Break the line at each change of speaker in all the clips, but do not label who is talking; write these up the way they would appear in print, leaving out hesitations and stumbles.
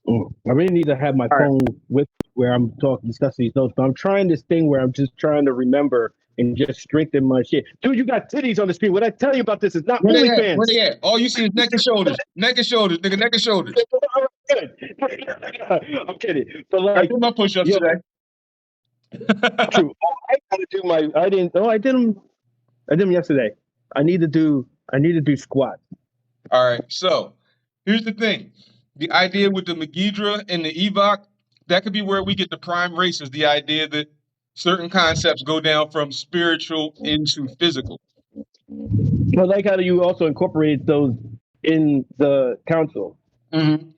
I really need to have my
All right.
phone with me where I'm talking, discussing these notes. But I'm trying this thing where I'm just trying to remember and just strengthen my shit. Dude, you got titties on the screen. What I tell you about this is not
Where they at? Where
OnlyFans.
they at? All you see is neck and shoulders. Neck and shoulders, nigga. Neck and shoulders.
Good. I'm kidding, but
I
like,
did my push-ups
yo,
today.
true. Oh, I gotta do my. I didn't. Oh, I did them. I did them yesterday. I need to do. I need to do squats.
All right. So here's the thing. The idea with the Megidra and the Evok, that could be where we get the prime races. The idea that certain concepts go down from spiritual into physical.
But like how you also incorporate those in the council.
Mm-hmm.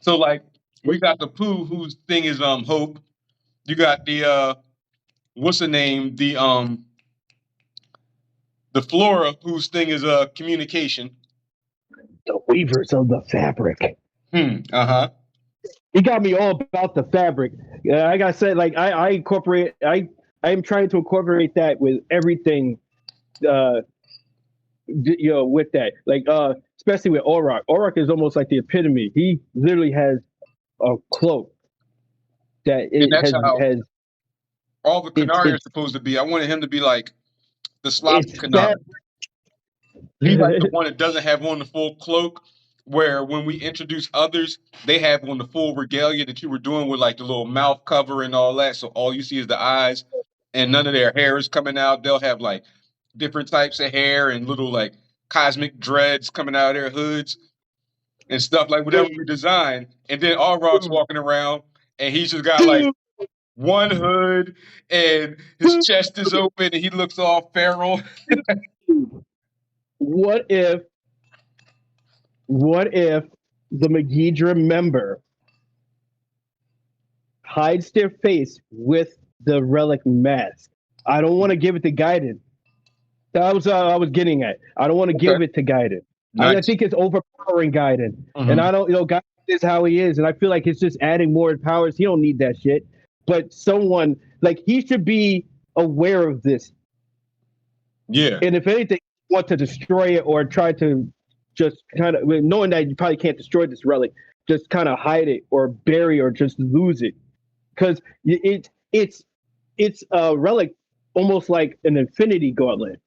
So like we got the Pooh whose thing is hope. You got the what's the name? The Flora whose thing is communication.
The weavers of the fabric.
Uh-huh.
He got me all about the fabric. Like I said, like I incorporate. I'm trying to incorporate that with everything. Uh, with that, like especially with Auroch. Auroch is almost like the epitome. He literally has a cloak that
And
it
that's how
has.
all the
It's
Canari are
it's
supposed to be. I wanted him to be like the sloppy
it's
Canari.
that.
He's like the one that doesn't have on the full cloak, where when we introduce others, they have on the full regalia that you were doing with like the little mouth cover and all that. So all you see is the eyes and none of their hair is coming out. They'll have like different types of hair and little like cosmic dreads coming out of their hoods and stuff like whatever we design. And then all Rock's walking around and he's just got like one hood and his chest is open and he looks all feral.
what if what if the Megidra member hides their face with the relic mask? I don't want to give it to Gaiden. That was I was getting at. I don't want to
Okay.
give it to Gaiden. I
Nice.
think it's overpowering Gaiden, and
Mhm.
I don't. Gaiden is how he is, and I feel like it's just adding more powers. He don't need that shit. But someone like he should be aware of this,
Yeah.
and if anything, want to destroy it or try to just kind of knowing that you probably can't destroy this relic, just kind of hide it or bury or just lose it because it's a relic almost like an infinity gauntlet.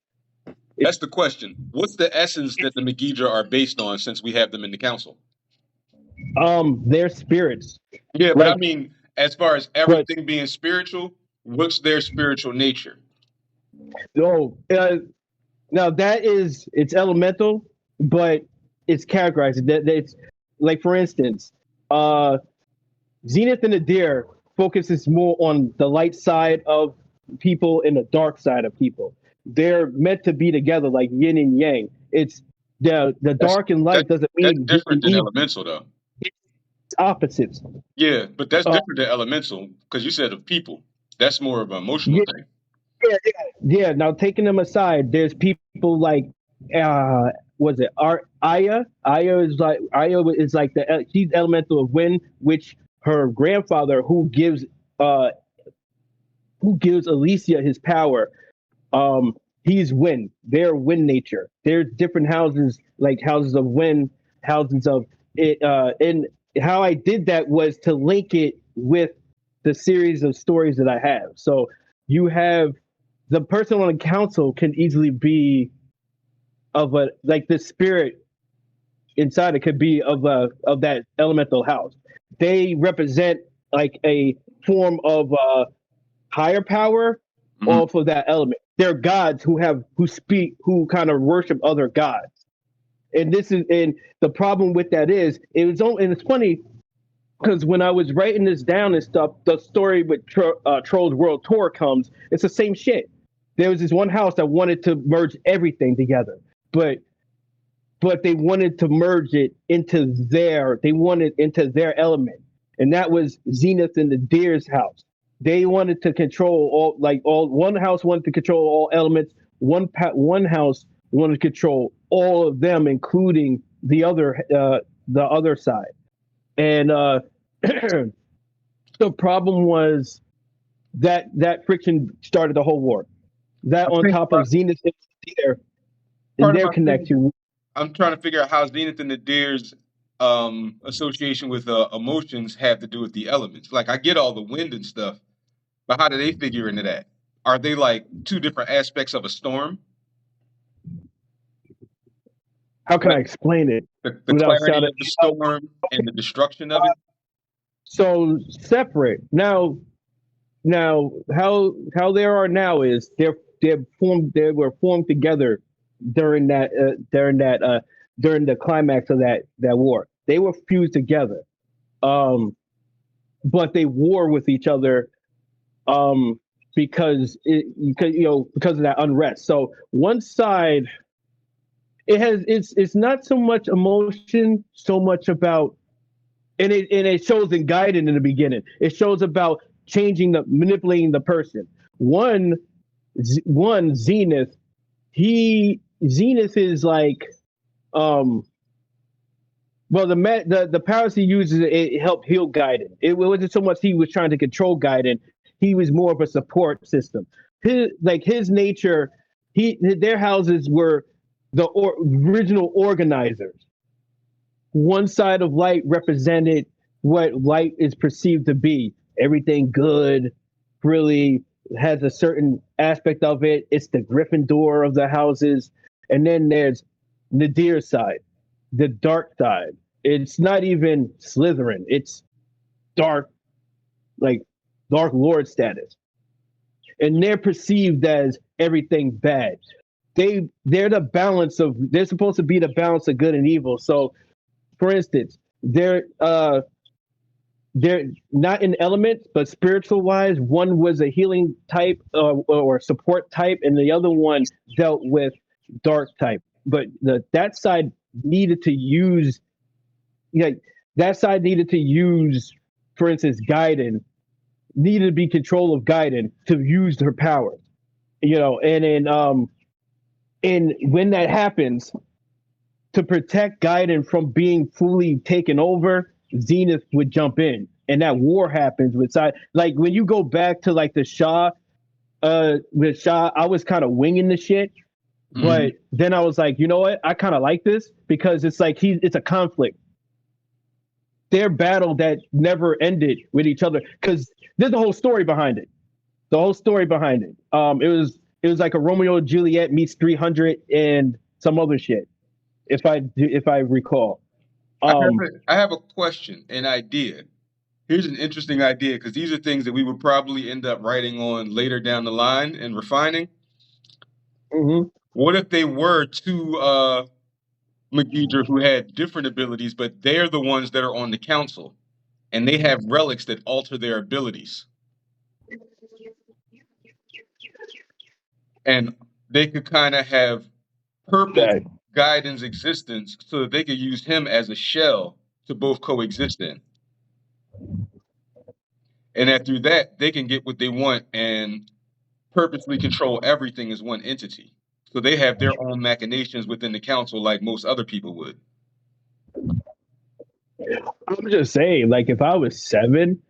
That's the question. What's the essence that the Megidra are based on since we have them in the council?
Their spirits.
Yeah, but I
Like,
mean, as far as
but
everything being spiritual, what's their spiritual nature?
oh, now that is it's elemental, but it's categorized. That it's like for instance, Zenith and Nadir focuses more on the light side of people and the dark side of people. They're meant to be together like yin and yang. It's the
That's
dark and
that
light doesn't
that's
mean good
different
and
than
evil.
elemental though.
It's opposites.
Yeah, but that's
Uh,
different than elemental because you said of people. That's more of an emotional
yeah,
thing.
yeah. Now taking them aside, there's people like was it Aya? Aya is like the she's elemental of wind, which her grandfather uh who gives Alicia his power. He's wind. They're wind nature. There's different houses like houses of wind, houses of it. And how I did that was to link it with the series of stories that I have. So you have the person on the council can easily be of a like the spirit inside it could be of that elemental house. They represent like a form of higher power
Mhm.
off of that element. They're gods who speak who kind of worship other gods. And the problem with that is and it's funny because when I was writing this down and stuff, the story with Trolls World Tour comes. It's the same shit. There was this one house that wanted to merge everything together, but they wanted to merge it into their element, and that was Zenith and the Deer's house. They wanted to control all one house wanted to control all elements. One house wanted to control all of them, including the other side. And the problem was that friction started the whole war. That
I
on
think
top of Zenith and
part of
their
my thing,
connection.
I'm trying to figure out how Zenith and the Deers association with emotions have to do with the elements. Like I get all the wind and stuff, but how do they figure into that? Are they like two different aspects of a storm?
How can I explain it
The
without
clarity
sounding
of the storm and the destruction of it?
so separate? Now, how they are now is they were formed together during the climax of that war. They were fused together, um, but they war with each other, um, because of that unrest. So one side, it's not so much emotion, so much about, and it shows in Gaiden in the beginning. It shows about manipulating the person. One one Zenith, Zenith is like, um the powers he uses, it helped heal Gaiden. It wasn't so much he was trying to control Gaiden. He was more of a support system. His nature, their houses were original organizers. One side of light represented what light is perceived to be. Everything good, really has a certain aspect of it. It's the Gryffindor of the houses. And then there's Nadir's side, the dark side. It's not even Slytherin. It's dark, like Dark Lord status. And they're perceived as everything bad. They're supposed to be the balance of good and evil. So for instance, they're not in elements, but spiritual wise, one was a healing type, or support type, and the other one dealt with dark type. But that side needed to use, like that side needed to use, for instance, Gaiden needed to be control of Gaiden to use her powers. And when that happens, to protect Gaiden from being fully taken over, Zenith would jump in, and that war happens with side. Like when you go back to like the Shah, with Shah, I was kind of winging the shit, but then I was like, you know what? I kind of like this because it's like it's a conflict. Their battle that never ended with each other, because there's a whole story behind it. The whole story behind it. It was like a Romeo and Juliet meets 300 and some other shit, if I recall.
I have a question, an idea. Here's an interesting idea because these are things that we would probably end up writing on later down the line and refining.
Mm-hmm.
What if they were two Megidra who had different abilities, but they're the ones that are on the council, and they have relics that alter their abilities, and they could kind of have purpose Gaiden's existence so that they could use him as a shell to both coexist in. And that through that, they can get what they want and purposely control everything as one entity. So they have their own machinations within the council like most other people would.
I'm just saying, like, if I was 7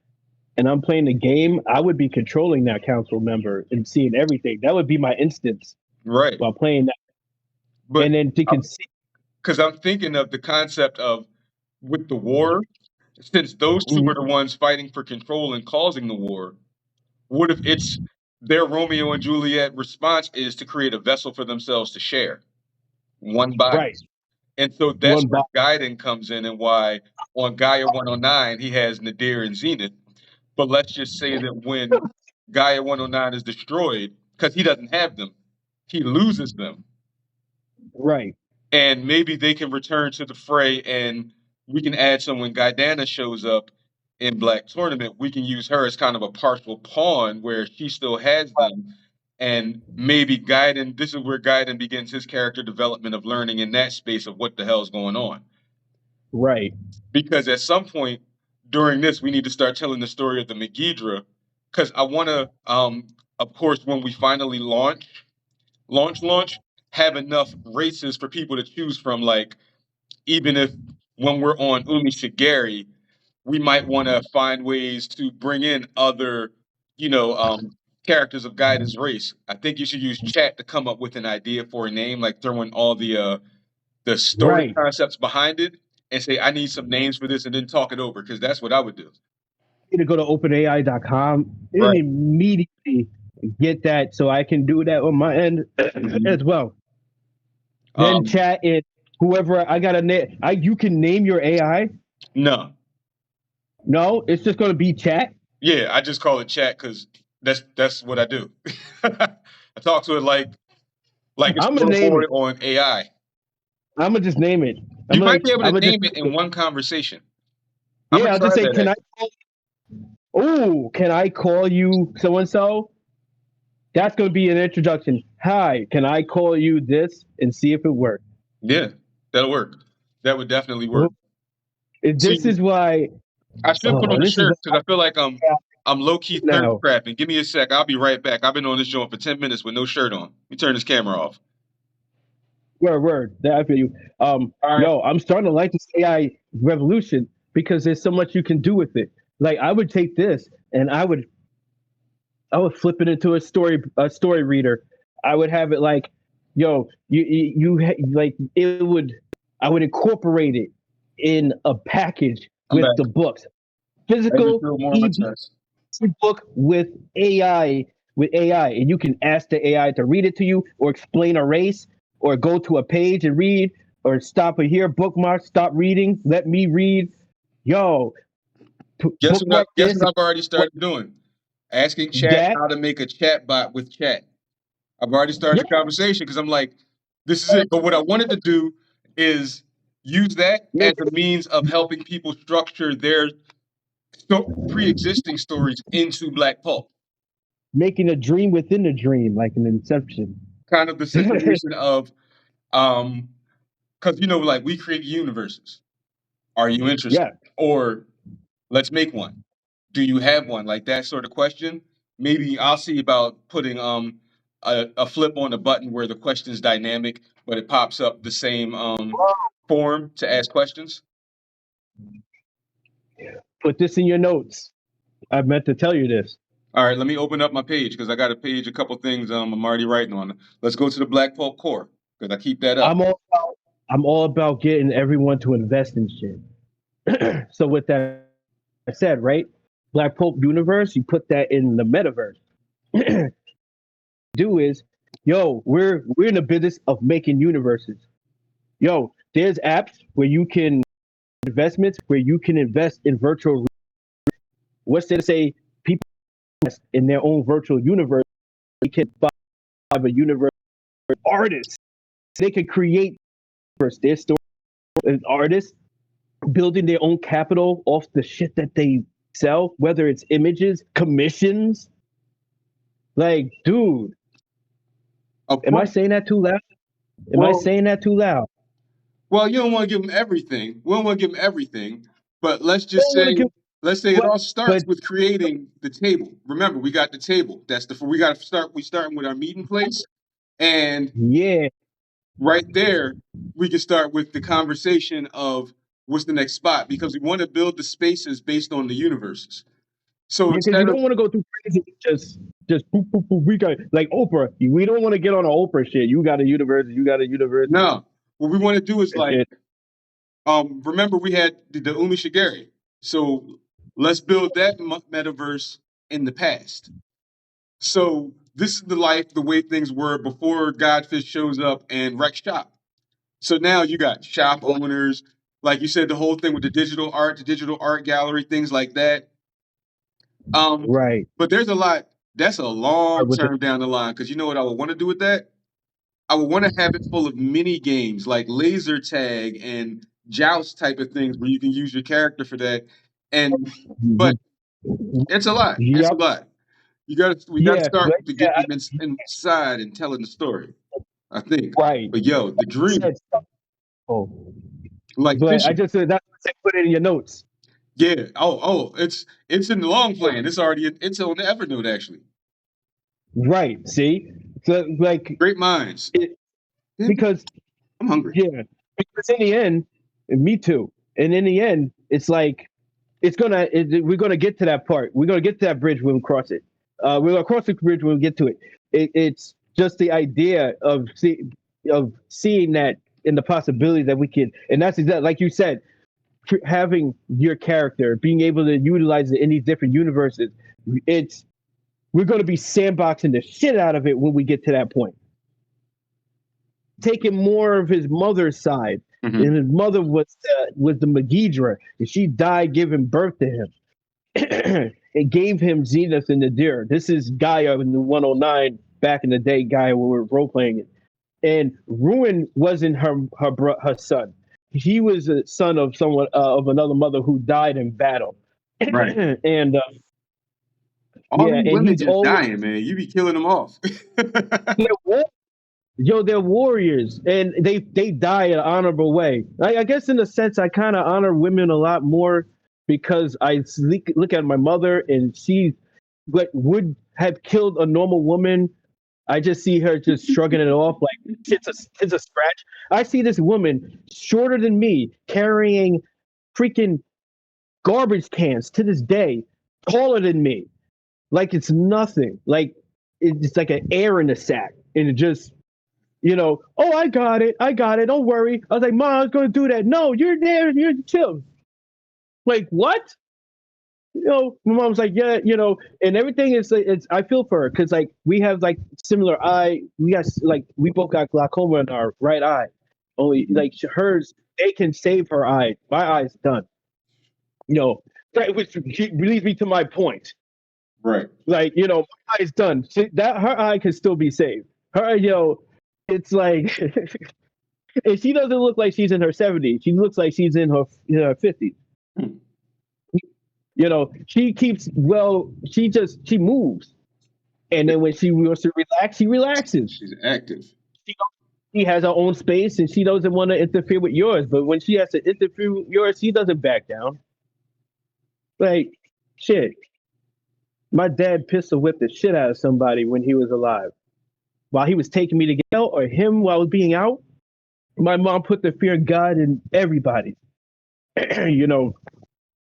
and I'm playing the game, I would be controlling that council member and seeing everything. That would be my instance,
right,
while playing that.
But
and then
because I'm thinking of the concept of with the war, since those two are the ones fighting for control and causing the war, what if it's their Romeo and Juliet response is to create a vessel for themselves to share one body?
Right.
And so that's where Gaiden comes in, and why on Gaia 109 he has Nadir and Zenith. But let's just say that when Gaia 109 is destroyed, because he doesn't have them, he loses them.
Right.
And maybe they can return to the fray, and we can add some when Gaidana shows up in Black Tournament. We can use her as kind of a partial pawn where she still has them. And maybe Gaiden, this is where Gaiden begins his character development of learning in that space of what the hell's going on.
Right.
Because at some point during this, we need to start telling the story of the Megidra. Because I want to, of course, when we finally launch, have enough races for people to choose from. Like, even if when we're on Umi Shigeri, we might want to find ways to bring in other, characters of Gaiden's race. I think you should use chat to come up with an idea for a name, like throwing all the story concepts behind it, and say, I need some names for this, and then talk it over, because that's what I would do.
You to go to openai.com and
Right.
immediately get that so I can do that on my end as well. Then chat it. Whoever I got a name, you can name your AI.
No.
No, it's just going to be chat.
Yeah, I just call it chat because that's what I do. I talk to it like it's
I'm
a
gonna
little
name
boy
it.
on AI.
I'm gonna just name it.
You might be able to name it in one conversation. I'm
Yeah,
gonna
I'll
try
just say,
that.
can I call you so and so? That's gonna be an introduction. Hi, can I call you this and see if it works?
Yeah, that'll work. That would definitely work. See,
This is why.
I should put on a
This is
shirt because I feel like I'm low key thirst
now.
trapping. Give me a sec. I'll be right back. I've been on this joint for 10 minutes with no shirt on. Let me turn this camera off.
Word. That for you.
All right.
Yo, I'm starting to like this AI revolution because there's so much you can do with it. Like I would take this and I would flip it into a story reader. I would have it like, yo, like it would. I would incorporate it in a package with the books, physical ebook with AI, and you can ask the AI to read it to you, or explain a race, or go to a page and read, or stop here, bookmark, stop reading, let me read. Yo,
guess what I've already started doing? Asking chat how to make a chat bot with chat. I've already started the conversation because I'm like, this is it. But what I wanted to do is use that as a means of helping people structure their pre-existing stories into Black Pulp.
Making a dream within a dream, like an Inception.
Kind of the situation of, because like we create universes. Are you interested?
Yeah.
Or let's make one. Do you have one? Like that sort of question. Maybe I'll see about putting a flip on a button where the question is dynamic, but it pops up the same form to ask questions.
Put this in your notes. I meant to tell you this.
All right, let me open up my page because I got a page, a couple things I'm already writing on. Let's go to the Black Pulp Core because I keep that up.
I'm all about getting everyone to invest in shit. So with that said, right, Black Pulp universe, you put that in the metaverse. Do is, yo, we're in the business of making universes. Yo, there's apps where you can investments where you can invest in virtual. What's there to say people in their own virtual universe? They can buy a universe artists. They can create their story as artists, building their own capital off the shit that they sell, whether it's images, commissions. Like, dude, am I saying that too loud? Am I saying that too loud?
Well, you don't want to give them everything. We don't want to give them everything, but let's just say, it all starts with creating the table. Remember, we got the table. We got to start. We starting with our meeting place, and right there, we can start with the conversation of what's the next spot because we want to build the spaces based on the universes. So
because you don't want to go too crazy, just boop, boop, boop, we got like Oprah. We don't want to get on an Oprah shit. You got a universe.
No, what we want to do is like, remember we had the Umi Shigeri. So let's build that metaverse in the past. So this is the way things were before Godfish shows up and wrecks shop. So now you got shop owners, like you said, the whole thing with the digital art gallery, things like that.
Right.
But there's a lot. That's a long term down the line because you know what I would want to do with that? I would want to have it full of mini games like laser tag and joust type of things where you can use your character for that. But it's a lot. It's a lot. We got to start to get them inside and telling the story. I think.
Right.
But yo, the dream. Like
but I just said that. Put it in your notes.
Yeah. It's in the long plan. It's on the Evernote actually.
Right. See, so like
great minds.
Because
I'm hungry.
Yeah. Because in the end, me too. And in the end, it's like we're gonna get to that part. We're gonna get to that bridge when we cross it. We're gonna cross the bridge when we get to it. It's just the idea of seeing that in the possibility that we can, and that's exactly like you said. having your character, being able to utilize it in these different universes, we're going to be sandboxing the shit out of it when we get to that point. Taking more of his mother's side, and his mother was the Megidra, and she died giving birth to him. It gave him Zenith and Nadir. This is Gaia in the 109 back in the day. Gaia, when we were role playing it, and Ruin wasn't her son. He was a son of someone of another mother who died in battle.
Right.
And
all these women just dying, man. You be killing them off.
They're warriors, and they die in an honorable way. I guess in a sense, I kind of honor women a lot more because I look at my mother, and she would have killed a normal woman. I just see her just shrugging it off like it's a scratch. I see this woman shorter than me carrying freaking garbage cans to this day, taller than me, like it's nothing. Like it's like an air in a sack, and it just, oh, I got it, don't worry. I was like, Mom, I was gonna do that. No, you're there, you're chill. Like, what? My mom's like, yeah, and everything is, I feel for her because like we have like similar eye. We both got glaucoma in our right eye. Only like hers, they can save her eye. My eye's done. Which leads me to my point.
Right.
Like, my eye's done. That her eye can still be saved. Her, it's like, and she doesn't look like she's in her 70s. She looks like she's in her 50s. She keeps, she moves. And then when she wants to relax, she relaxes.
She's active.
She has her own space, and she doesn't want to interfere with yours. But when she has to interfere with yours, she doesn't back down. Like, shit. My dad pistol whipped the shit out of somebody when he was alive. While he was taking me to get out, or him while I was being out, my mom put the fear of God in everybody.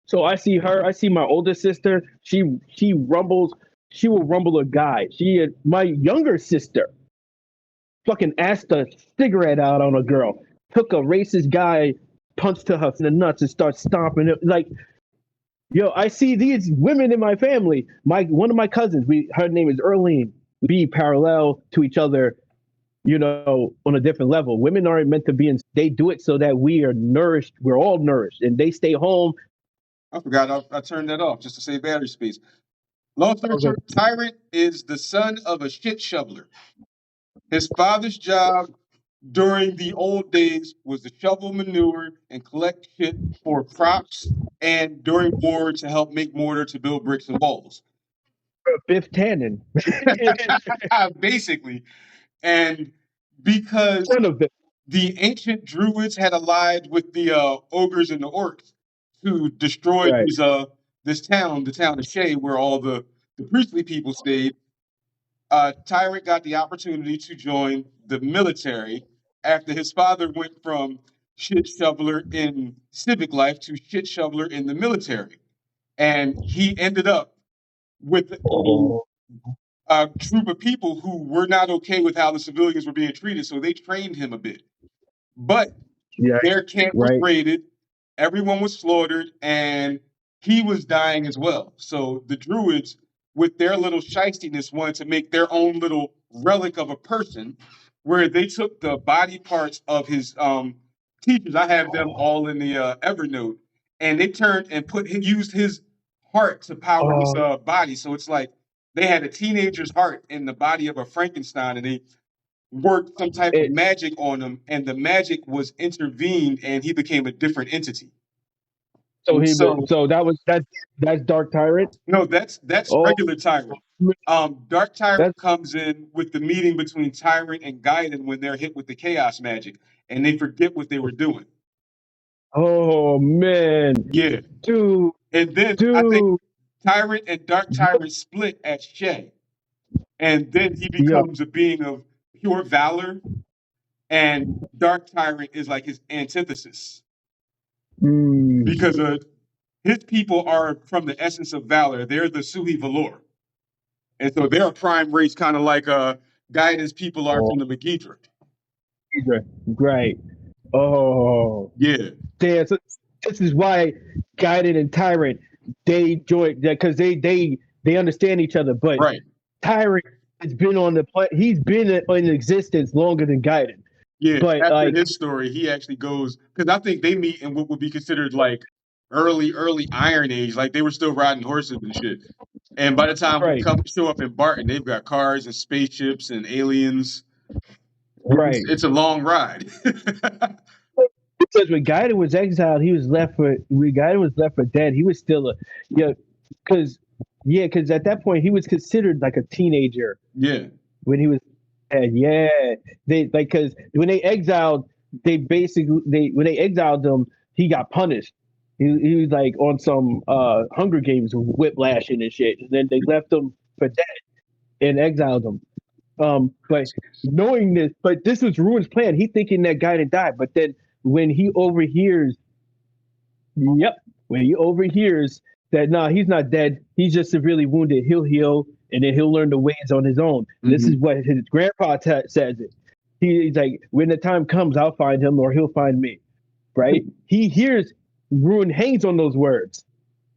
So I see her. I see my older sister. She rumbles. She will rumble a guy. My younger sister fucking asked a cigarette out on a girl. Took a racist guy, punched to her in the nuts, and started stomping it. Like, I see these women in my family. One of my cousins, her name is Earlene. We parallel to each other, on a different level. Women aren't meant to be they do it so that we are nourished. We're all nourished, and they stay home.
I forgot I turned that off just to save battery space. Long story short, Tyrant is the son of a shit shoveler. His father's job during the old days was to shovel manure and collect shit for crops, and during war to help make mortar to build bricks and walls.
Biff Tannen.
Basically. And because the ancient druids had allied with the ogres and the orcs to destroy this town, the town of Shay, where all the priestly people stayed, Tyrant got the opportunity to join the military after his father went from shit shoveler in civic life to shit shoveler in the military. And he ended up with a group of people who were not okay with how the civilians were being treated, so they trained him a bit. But their camp was raided, everyone was slaughtered, and he was dying as well. So the druids, with their little shystiness, wanted to make their own little relic of a person, where they took the body parts of his teachers. I have them all in the Evernote, and they turned and used his heart to power his body. So it's like they had a teenager's heart in the body of a Frankenstein, and they worked some type of magic on him, and the magic was intervened, and he became a different entity.
So that's Dark Tyrant?
No, that's regular Tyrant. Dark Tyrant comes in with the meeting between Tyrant and Gaiden when they're hit with the chaos magic, and they forget what they were doing.
Oh man.
Yeah.
Dude.
And then I think Tyrant and Dark Tyrant split at Shay. And then he becomes a being of pure valor, and Dark Tyrant is like his antithesis. Because his people are from the essence of valor. They're the Suhi Valor. And so they're a prime race, kind of like Gaiden's people are from the Megidra.
Right. Oh.
Yeah.
Damn, this is why Gaiden and Tyrant they joined because they understand each other. But
Right.
Tyrant has been on the he's been in existence longer than Gaiden.
Yeah.
But
After
like
his story, he actually goes because I think they meet in what would be considered like early Iron Age. Like they were still riding horses and shit. And by the time we
right,
show up in Barton, they've got cars and spaceships and aliens.
right.
It's a long ride.
Because when Gaiden was exiled, he was left for when Gaiden was left for dead. He was still a because because at that point he was considered like a teenager
Yeah.
when he was dead. Yeah, they like because when they exiled, they basically when they exiled him, he got punished. He was like on some Hunger Games whiplashing and shit. And then they left him for dead and exiled him. But knowing this, but this was Ruin's plan. He thinking that guy had died, but then when he overhears, when he overhears that he's not dead. He's just severely wounded. He'll heal, and then he'll learn the ways on his own. Mm-hmm. This is what his grandpa says it. He's like, when the time comes, I'll find him, or he'll find me. Right? He hears Ruin hangs on those words,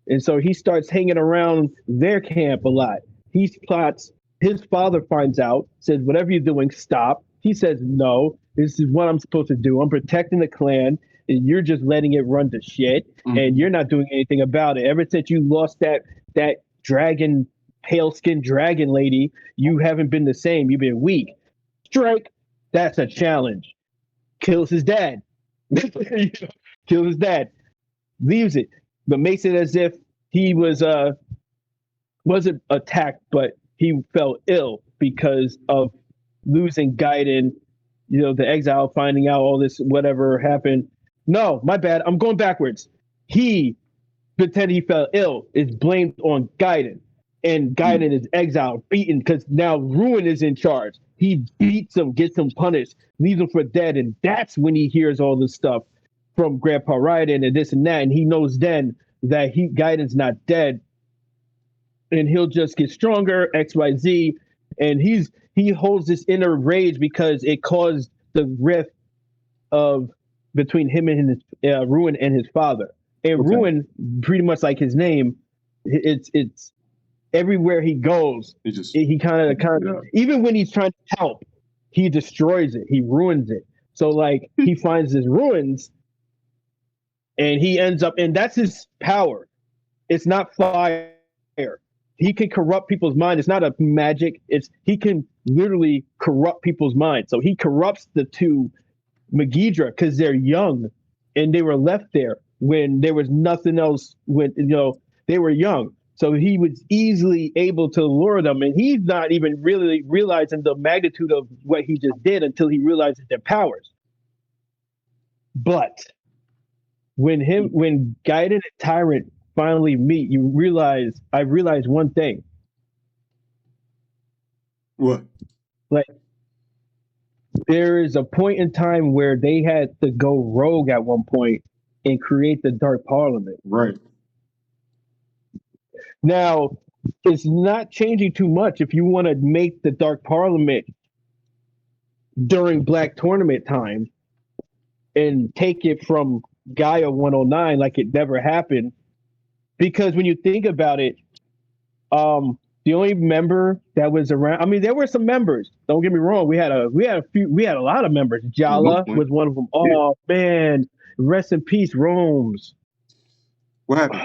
and so he starts hanging around their camp a lot. He plots. His father finds out, says, "Whatever you're doing, stop." He says, "No, this is what I'm supposed to do. I'm protecting the clan, and you're just letting it run to shit, and you're not doing anything about it. Ever since you lost that dragon, pale-skinned dragon lady, you haven't been the same. You've been weak. Strike. That's a challenge." Kills his dad. Kills his dad. Leaves it, but makes it as if he wasn't attacked, but he fell ill because of losing Gaiden, the exile, finding out all this, whatever happened. No, my bad. I'm going backwards. He pretended he fell ill, is blamed on Gaiden. And Gaiden is exiled, beaten, because now Ruin is in charge. He beats him, gets him punished, leaves him for dead. And that's when he hears all this stuff from Grandpa Raiden and this and that. And he knows then that Gaiden's not dead. And he'll just get stronger, XYZ. And he holds this inner rage because it caused the rift between him and his Ruin and his father. And Ruin, pretty much like his name, it's everywhere he goes, he kind of even when he's trying to help, he destroys it, he ruins it. So like he finds his ruins, and he ends up, and that's his power. It's not fire. He can corrupt people's mind. It's not a magic. He can literally corrupt people's minds. So he corrupts the two Megidra because they're young, and they were left there when there was nothing else. When they were young, so he was easily able to lure them, and he's not even really realizing the magnitude of what he just did until he realizes their powers. But when Gaiden and Tyrant finally meet, I realized one thing.
What?
Like, there is a point in time where they had to go rogue at one point and create the Dark Parliament.
Right.
Now, it's not changing too much if you want to make the Dark Parliament during Black Tournament time and take it from Gaia 109 like it never happened. Because when you think about it, the only member that was around, I mean, there were some members. Don't get me wrong. We had a lot of members. Jala was one of them. Oh man, rest in peace, Romes.
What happened?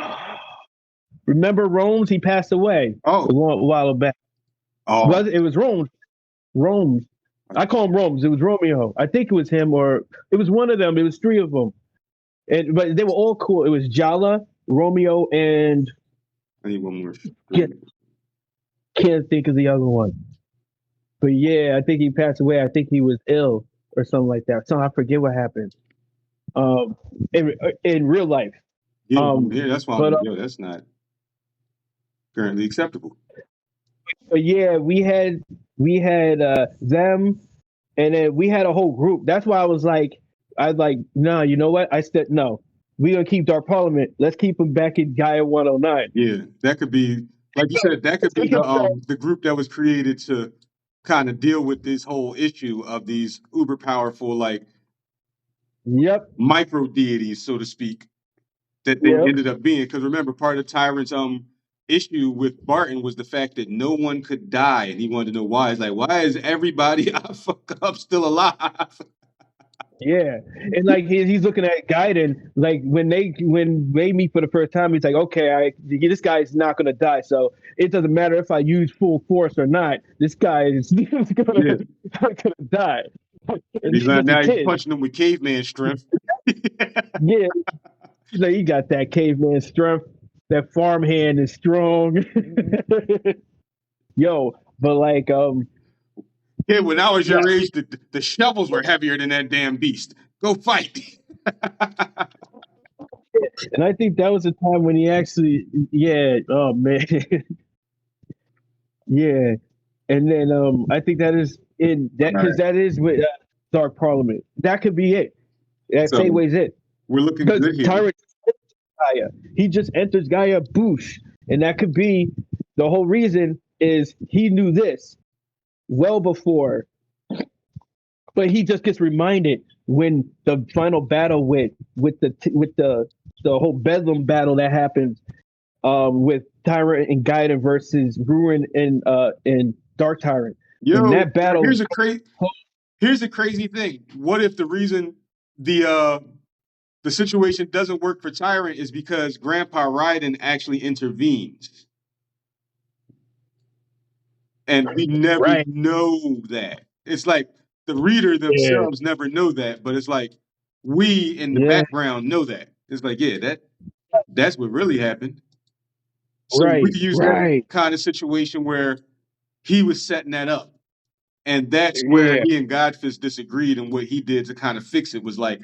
Remember Romes? He passed away a while back.
Oh,
it was Romes. Romes. I call him Romes. It was Romeo. I think it was him, or it was one of them. It was three of them, but they were all cool. It was Jala, Romeo, and
I need one more.
Can't think of the other one. But yeah, I think he passed away. I think he was ill or something like that. So I forget what happened. In real life.
Yeah, that's why that's not currently acceptable.
But yeah, we had them, and then we had a whole group. That's why I was like, no, you know what? I said no. We're gonna keep Dark Parliament. Let's keep them back in Gaia 109.
Yeah, that could be, like you said, that could be the group that was created to kind of deal with this whole issue of these uber powerful, like,
micro
deities, so to speak. that they
Yep.
ended up being. Because remember, part of Tyrant's issue with Barton was the fact that no one could die, and he wanted to know why. It's like, why is everybody I fuck up still alive?
Yeah, and like he's looking at Gaiden, like when they meet for the first time, he's like, okay, this guy's not gonna die, so it doesn't matter if I use full force or not. This guy is gonna,
Yeah.
not gonna die. And
He's
he's
like,
just a
now he's
kid.
punching him with caveman strength.
Yeah, he's like, he got that caveman strength. That farmhand is strong. Yo, but like
Yeah, when I was
yeah,
your age, the shovels were heavier than that damn beast. Go fight.
and I think that was the time when he actually, yeah, oh man, yeah, and then I think that is in that because that is with Dark Parliament. That could be it. That
So
Feyway's it
we're looking
because
good here.
Tyrant Gaia. He just enters Gaia boosh, and that could be the whole reason is he knew this well before, but he just gets reminded when the final battle with the whole Bedlam battle that happens with Tyrant and Gaiden versus Ruin and Dark Tyrant.
Yo,
In that battle,
here's a crazy thing. What if the reason the situation doesn't work for Tyrant is because Grandpa Raiden actually intervenes, and we never
right?
know that. It's like the reader
Yeah,
themselves never know that, but it's like we in the
yeah,
background know that. It's like, yeah, that's what really happened. So we
right,
could use that
right.
kind of situation where he was setting that up. And that's where
Yeah,
he and Godfist disagreed, and what he did to kind of fix it was like,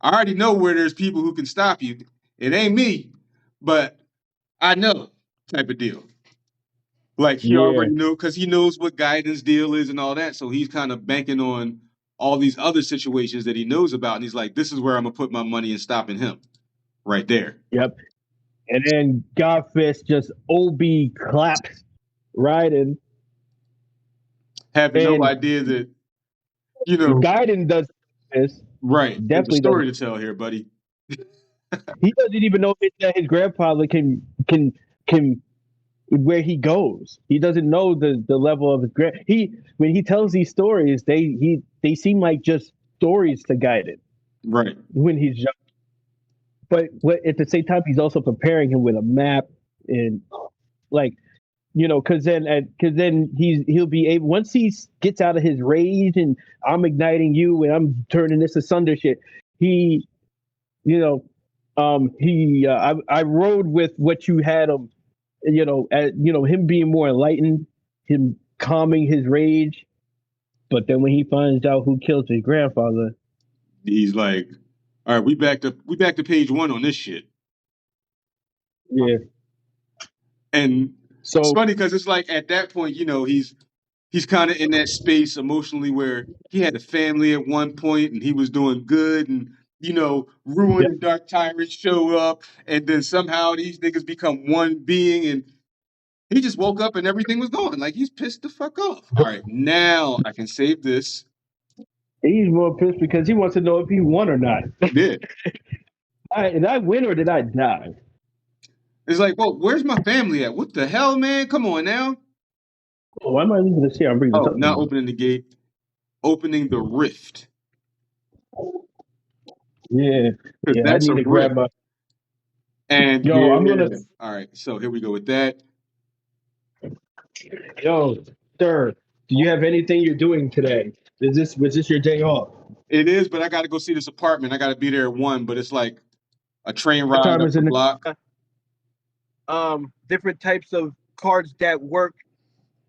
I already know where there's people who can stop you. It ain't me, but I know, type of deal. Like he
yeah,
already know because he knows what Guidance deal is and all that. So he's kind of banking on all these other situations that he knows about. And he's like, this is where I'm gonna put my money in stopping him. Right there.
yep. And then Godfist just OB claps Raiden,
Having no
and
idea that, you know,
Gaiden does this.
right. There's a
Definitely does.
story to tell here, buddy.
He doesn't even know that his grandfather can where he goes. He doesn't know the level of his grand. He when he tells these stories, they seem like just stories to Gaiden
Right.
when he's young. But at the same time, he's also preparing him with a map and like because then he'll be able once he gets out of his rage and I'm igniting you and I'm turning this asunder shit. He you know I rode with what you had him him being more enlightened, him calming his rage, but then when he finds out who killed his grandfather,
He's like, all right, we back to page 1 on this shit.
yeah.
And
So
it's funny because it's like at that point, he's kind of in that space emotionally where he had a family at one point and he was doing good, and Ruin and Dark Tyrant show up, and then somehow these niggas become one being, and he just woke up and everything was gone. Like, he's pissed the fuck off. All right, now I can save this.
he's more pissed because he wants to know if he won or not.
Yeah.
Did I win or did I die?
It's like, well, where's my family at? What the hell, man? Come on now.
Oh, why am I leaving this here? I'm bringing this up.
Not opening the gate. Opening the rift.
Yeah. Yeah, I
That's
need
a
to grab
rift.
my.
And
Yo, I'm gonna.
all right, so here we go with that.
Yo, sir, do you have anything you're doing today? Was this your day off?
It is, but I got to go see this apartment. I got to be there at 1, but it's like a train ride
time
up
is
the
in
block.
Different types of cards that work,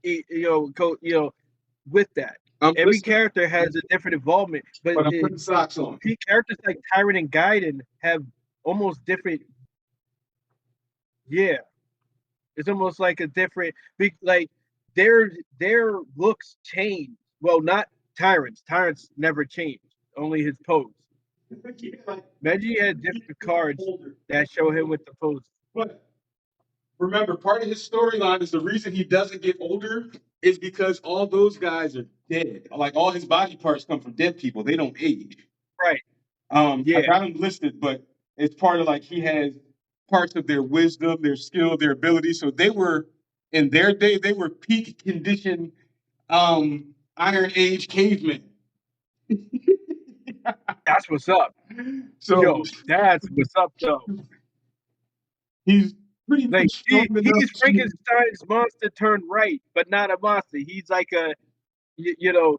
with that. Every character has a different involvement, but
I'm putting socks on.
Characters like Tyrant and Gaiden have almost different. Yeah, it's almost like a different, like their looks change. Well, not Tyrant's. Tyrant's never changed. Only his pose. Imagine had different cards that show him with the pose.
But remember, part of his storyline is the reason he doesn't get older is because all those guys are dead. Like, all his body parts come from dead people. They don't age.
Right.
I got them listed, but It's part of like he has parts of their wisdom, their skill, their ability. So they were in their day, they were peak condition Iron Age cavemen.
That's what's up.
So
Yo, that's what's up, though.
he's pretty
Like
much strong enough
he's
to,
Frankenstein's monster turned right, but not a monster. He's like a, you know,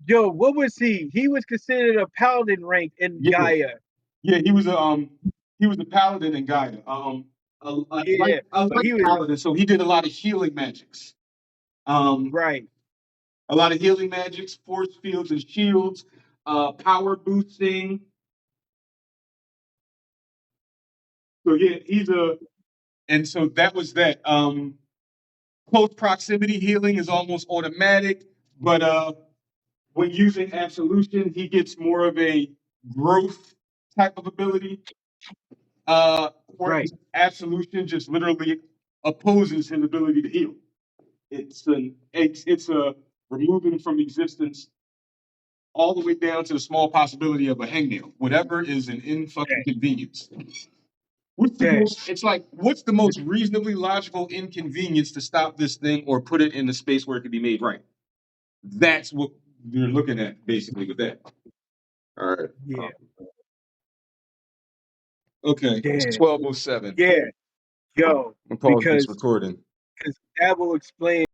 yo, what was he? He was considered a paladin rank in
yeah,
Gaia.
yeah, he was a paladin in Gaia.
Yeah,
A
but he
light
was
paladin, so he did a lot of healing magics.
right.
A lot of healing magics, force fields and shields, power boosting. So yeah, and so that was that. Close proximity healing is almost automatic, but when using absolution, he gets more of a growth type of ability.
Right.
Whereas absolution just literally opposes his ability to heal. It's a removing from existence all the way down to the small possibility of a hangnail. Whatever is an fucking convenience. It's like, what's the most reasonably logical inconvenience to stop this thing or put it in the space where it can be made right? That's what you're looking at basically with that. All right.
Yeah.
Okay. It's
Yeah.
12:07.
Yeah. Yo,
I'm pausing this
because
recording.
that will explain